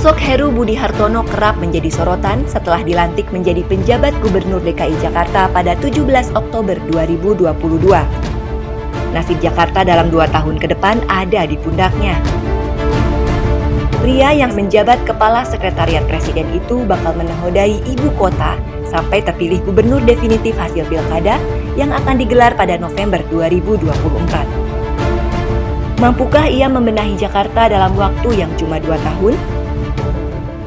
Sosok Heru Budi Hartono kerap menjadi sorotan setelah dilantik menjadi penjabat Gubernur DKI Jakarta pada 17 Oktober 2022. Nasib Jakarta dalam 2 tahun ke depan ada di pundaknya. Pria yang menjabat Kepala Sekretariat Presiden itu bakal menahodai ibu kota sampai terpilih gubernur definitif hasil pilkada yang akan digelar pada November 2024. Mampukah ia membenahi Jakarta dalam waktu yang cuma 2 tahun?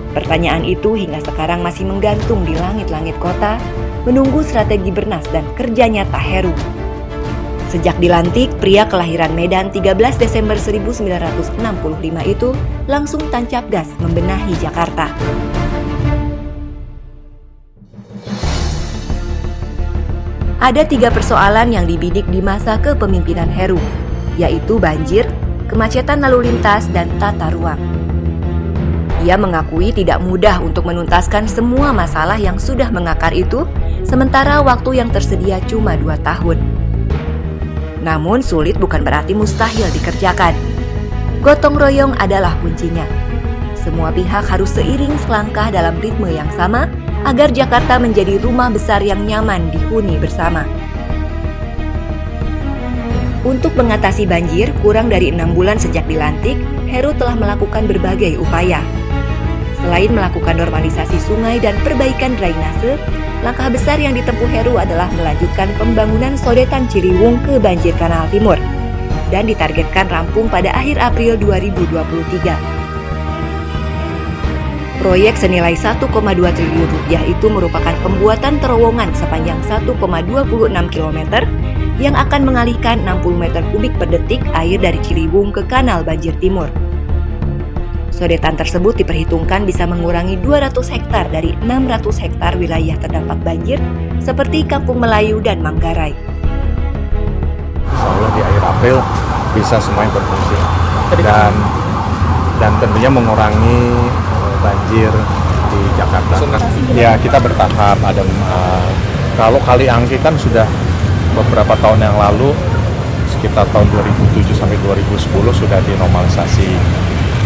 Pertanyaan itu hingga sekarang masih menggantung di langit-langit kota, menunggu strategi bernas dan kerja nyata Heru. Sejak dilantik, pria kelahiran Medan 13 Desember 1965 itu langsung tancap gas membenahi Jakarta. Ada 3 persoalan yang dibidik di masa kepemimpinan Heru, yaitu banjir, kemacetan lalu lintas, dan tata ruang. Ia mengakui tidak mudah untuk menuntaskan semua masalah yang sudah mengakar itu, sementara waktu yang tersedia cuma 2 tahun. Namun sulit bukan berarti mustahil dikerjakan. Gotong royong adalah kuncinya. Semua pihak harus seiring selangkah dalam ritme yang sama agar Jakarta menjadi rumah besar yang nyaman dihuni bersama. Untuk mengatasi banjir, kurang dari 6 bulan sejak dilantik, Heru telah melakukan berbagai upaya. Selain melakukan normalisasi sungai dan perbaikan drainase, langkah besar yang ditempuh Heru adalah melanjutkan pembangunan sodetan Ciliwung ke banjir Kanal Timur dan ditargetkan rampung pada akhir April 2023. Proyek senilai 1,2 triliun rupiah itu merupakan pembuatan terowongan sepanjang 1,26 km yang akan mengalihkan 60 meter kubik per detik air dari Ciliwung ke Kanal Banjir Timur. Sodetan tersebut diperhitungkan bisa mengurangi 200 hektar dari 600 hektar wilayah terdampak banjir seperti Kampung Melayu dan Manggarai. Insya Allah di akhir April bisa semuanya berfungsi dan tentunya mengurangi banjir di Jakarta. Ya, kita bertahap. Ada kalau Kali Angke kan sudah beberapa tahun yang lalu, sekitar tahun 2007 sampai 2010 sudah dinormalisasi.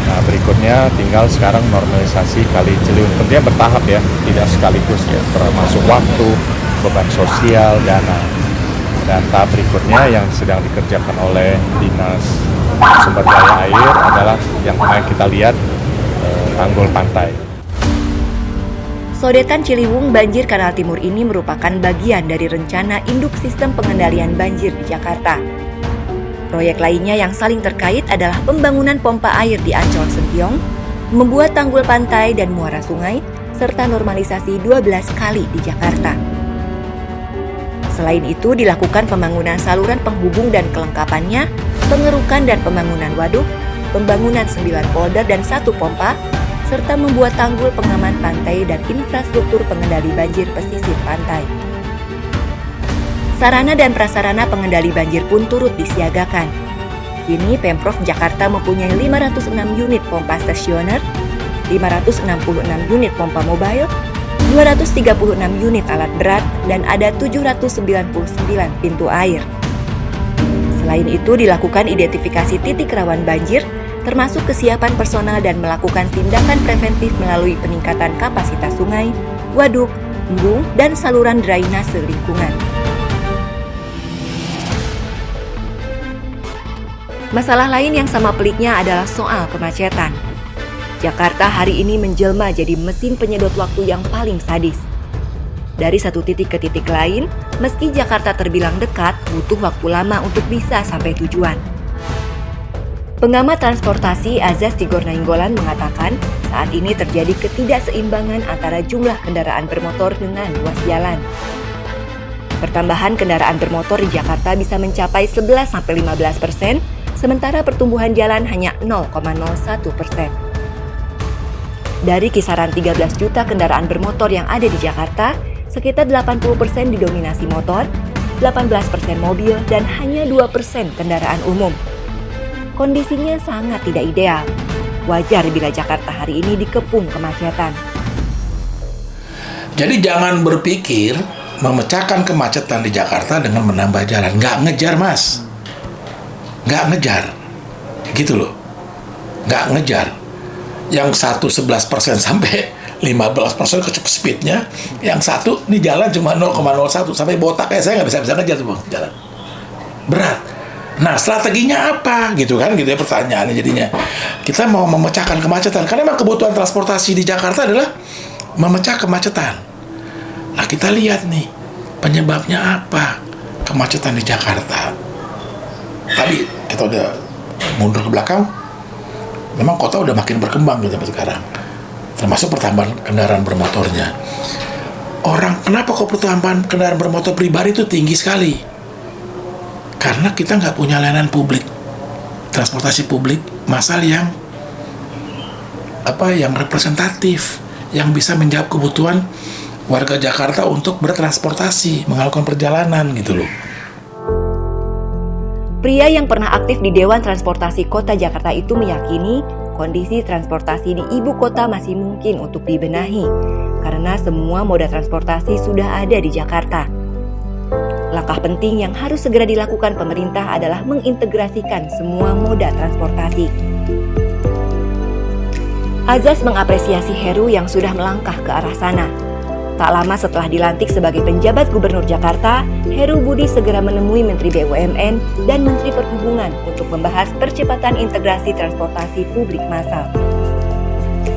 Nah, berikutnya tinggal sekarang normalisasi Kali Ciliwung. Tentunya bertahap ya, tidak sekaligus ya, termasuk waktu, beban sosial, dana. Dan tahap berikutnya yang sedang dikerjakan oleh Dinas Sumber Daya Air adalah yang kemarin kita lihat, tanggul pantai. Sodetan Ciliwung Banjir Kanal Timur ini merupakan bagian dari rencana induk sistem pengendalian banjir di Jakarta. Proyek lainnya yang saling terkait adalah pembangunan pompa air di Ancol Sentiong, membuat tanggul pantai dan muara sungai, serta normalisasi 12 kali di Jakarta. Selain itu, dilakukan pembangunan saluran penghubung dan kelengkapannya, pengerukan dan pembangunan waduk, pembangunan 9 polder dan 1 pompa, serta membuat tanggul pengaman pantai dan infrastruktur pengendali banjir pesisir pantai. Sarana dan prasarana pengendali banjir pun turut disiagakan. Kini Pemprov Jakarta mempunyai 506 unit pompa stasioner, 566 unit pompa mobile, 236 unit alat berat, dan ada 799 pintu air. Selain itu, dilakukan identifikasi titik rawan banjir, termasuk kesiapan personal dan melakukan tindakan preventif melalui peningkatan kapasitas sungai, waduk, embung, dan saluran drainase lingkungan. Masalah lain yang sama peliknya adalah soal kemacetan. Jakarta hari ini menjelma jadi mesin penyedot waktu yang paling sadis. Dari satu titik ke titik lain, meski Jakarta terbilang dekat, butuh waktu lama untuk bisa sampai tujuan. Pengamat transportasi Azaz Tigor Nainggolan mengatakan, saat ini terjadi ketidakseimbangan antara jumlah kendaraan bermotor dengan luas jalan. Pertambahan kendaraan bermotor di Jakarta bisa mencapai 11-15%, sementara pertumbuhan jalan hanya 0,01%. Dari kisaran 13 juta kendaraan bermotor yang ada di Jakarta, sekitar 80% didominasi motor, 18% mobil, dan hanya 2% kendaraan umum. Kondisinya sangat tidak ideal. Wajar bila Jakarta hari ini dikepung kemacetan. Jadi jangan berpikir memecahkan kemacetan di Jakarta dengan menambah jalan. Nggak ngejar, Mas. Nggak ngejar. Gitu loh. Nggak ngejar. Yang satu 11% sampai 15% kecepatan speednya, yang satu di jalan cuma 0,01 sampai botak kayak saya nggak bisa ngejar tuh Bang, jalan. Berat. Nah, strateginya apa gitu kan, gitu ya pertanyaannya jadinya. Kita mau memecahkan kemacetan karena memang kebutuhan transportasi di Jakarta adalah memecah kemacetan. Nah, kita lihat nih penyebabnya apa kemacetan di Jakarta. Tadi kita udah mundur ke belakang, memang kota udah makin berkembang gitu sampai sekarang, termasuk pertambahan kendaraan bermotornya. Kenapa kok pertambahan kendaraan bermotor pribadi itu tinggi sekali? Karena kita nggak punya layanan publik, transportasi publik massal yang representatif, yang bisa menjawab kebutuhan warga Jakarta untuk bertransportasi, melakukan perjalanan gitu loh. Pria yang pernah aktif di Dewan Transportasi Kota Jakarta itu meyakini kondisi transportasi di ibu kota masih mungkin untuk dibenahi karena semua moda transportasi sudah ada di Jakarta. Langkah penting yang harus segera dilakukan pemerintah adalah mengintegrasikan semua moda transportasi. Azas mengapresiasi Heru yang sudah melangkah ke arah sana. Tak lama setelah dilantik sebagai penjabat Gubernur Jakarta, Heru Budi segera menemui Menteri BUMN dan Menteri Perhubungan untuk membahas percepatan integrasi transportasi publik massal.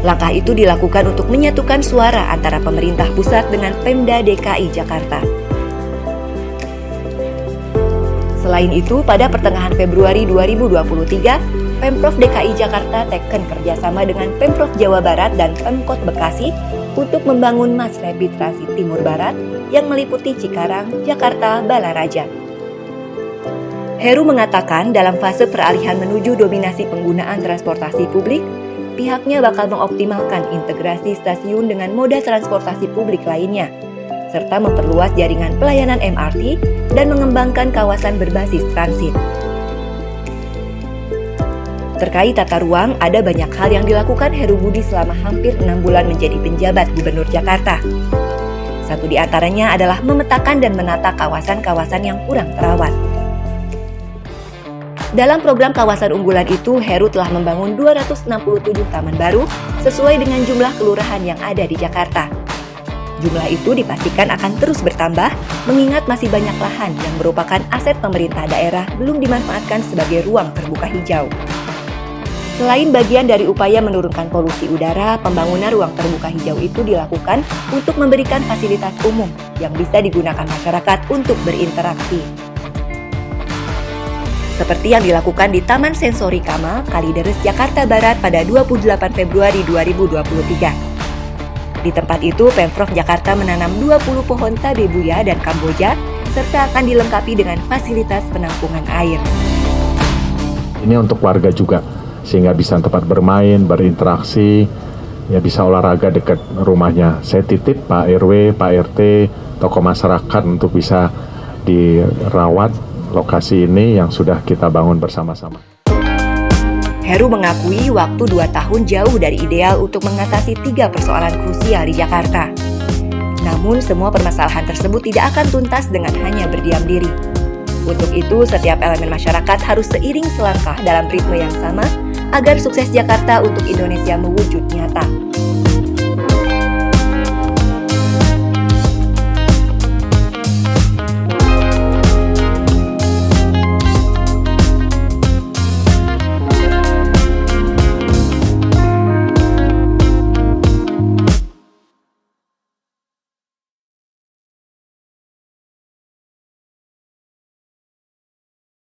Langkah itu dilakukan untuk menyatukan suara antara pemerintah pusat dengan Pemda DKI Jakarta. Selain itu, pada pertengahan Februari 2023, Pemprov DKI Jakarta teken kerjasama dengan Pemprov Jawa Barat dan Pemkot Bekasi untuk membangun Mass Rapid Transit Timur Barat yang meliputi Cikarang, Jakarta, Balaraja. Heru mengatakan dalam fase peralihan menuju dominasi penggunaan transportasi publik, pihaknya bakal mengoptimalkan integrasi stasiun dengan moda transportasi publik lainnya, serta memperluas jaringan pelayanan MRT dan mengembangkan kawasan berbasis transit. Terkait tata ruang, ada banyak hal yang dilakukan Heru Budi selama hampir 6 bulan menjadi penjabat Gubernur Jakarta. Satu di antaranya adalah memetakan dan menata kawasan-kawasan yang kurang terawat. Dalam program kawasan unggulan itu, Heru telah membangun 267 taman baru sesuai dengan jumlah kelurahan yang ada di Jakarta. Jumlah itu dipastikan akan terus bertambah, mengingat masih banyak lahan yang merupakan aset pemerintah daerah belum dimanfaatkan sebagai ruang terbuka hijau. Selain bagian dari upaya menurunkan polusi udara, pembangunan ruang terbuka hijau itu dilakukan untuk memberikan fasilitas umum yang bisa digunakan masyarakat untuk berinteraksi. Seperti yang dilakukan di Taman Sensori Kamal, Kalideres, Jakarta Barat pada 28 Februari 2023. Di tempat itu, Pemprov Jakarta menanam 20 pohon tabebuya dan kamboja, serta akan dilengkapi dengan fasilitas penampungan air. Ini untuk warga juga, sehingga bisa tempat bermain, berinteraksi, ya bisa olahraga dekat rumahnya. Saya titip Pak RW, Pak RT, tokoh masyarakat untuk bisa dirawat lokasi ini yang sudah kita bangun bersama-sama. Heru mengakui waktu 2 tahun jauh dari ideal untuk mengatasi 3 persoalan krusial di Jakarta. Namun semua permasalahan tersebut tidak akan tuntas dengan hanya berdiam diri. Untuk itu, setiap elemen masyarakat harus seiring selangkah dalam ritme yang sama agar sukses Jakarta untuk Indonesia mewujud nyata.